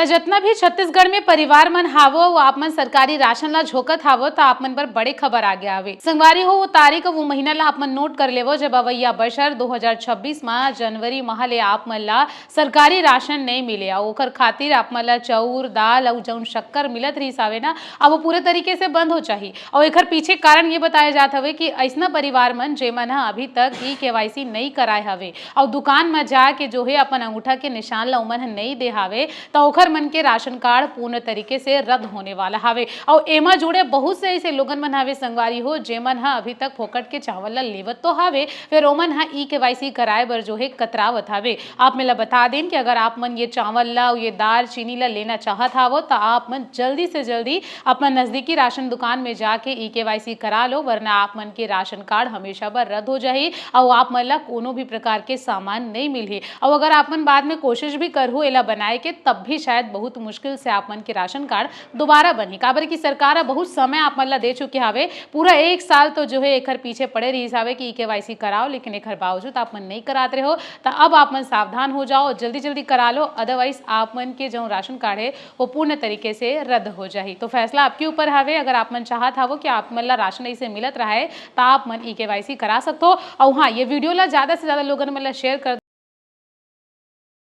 तो जितना भी छत्तीसगढ़ में परिवार मन हावो वो आप मन सरकारी राशन ला झोकत हावो तो आप मन पर बड़े खबर आ गया हवे। संगवारी हो वो तारीख वो महीना ला आप मन नोट कर लेवो जब अवैया बछर 2026 में जनवरी माह ले आप मन ला सरकारी राशन नहीं मिले ओकर खातिर आप मन ला चाउर दाल और जौन शक्कर मिलत रहीस हवे ना अब वो पूरे तरीके से बंद हो चाहिए। और एकर पीछे कारण ये बताया जात हवे कि ऐसना परिवार मन जेमन ह अभी तक ई-केवाईसी नहीं कराए हवे और दुकान में जाके जो है अपन अंगूठा के निशान ला उमन नहीं दे हावे तो ओकर मन के राशन कार्ड पूर्ण तरीके से रद्द होने वाला हवे। और एमा जुड़े बहुत से ऐसे लोगन मन हवे संगवारी हो जेमन हा अभी तक फोकट के चावल ला लेवत तो हवे फिर ओमन हा ई-केवाईसी कराए बर जो है कतरावत हवे। आप मेला बता दें कि अगर आप मन ये चावल ला ये दाल चीनी ला लेना चाहत हावो तो आप मन जल्दी से जल्दी अपना नजदीकी राशन दुकान में जाके ई-केवाईसी करा लो वरना आप मन के राशन कार्ड हमेशा बर रद्द हो जाही और आप मन ला कोनो भी प्रकार के सामान नहीं मिलही। और अगर आप मन बाद में कोशिश भी करहु एला बनाए के तब भी शायद बहुत मुश्किल से आप मन के राशन कार्ड दोबारा बनी काबर की सरकार बहुत समय आप मन ला दे चुके हावे पूरा 1 साल तो जो है एकर पीछे पड़े रही हावे कि ई-केवाईसी कराओ लेकिन एकर बावजूद आप मन नहीं कराते रहो तो अब आप मन सावधान हो जाओ जल्दी जल्दी करा लो अदरवाइज आप मन के जो राशन कार्ड है वो पूर्ण तरीके से रद्द हो जाही। तो फैसला आपके ऊपर हावे अगर आप मन चाहत हावो कि आप मन ला राशन ऐसे मिलत रहा है तो आप मन ई-केवाईसी करा सकते हो। और हाँ ये वीडियो ला ज्यादा से ज्यादा लोगन मन ला शेयर कर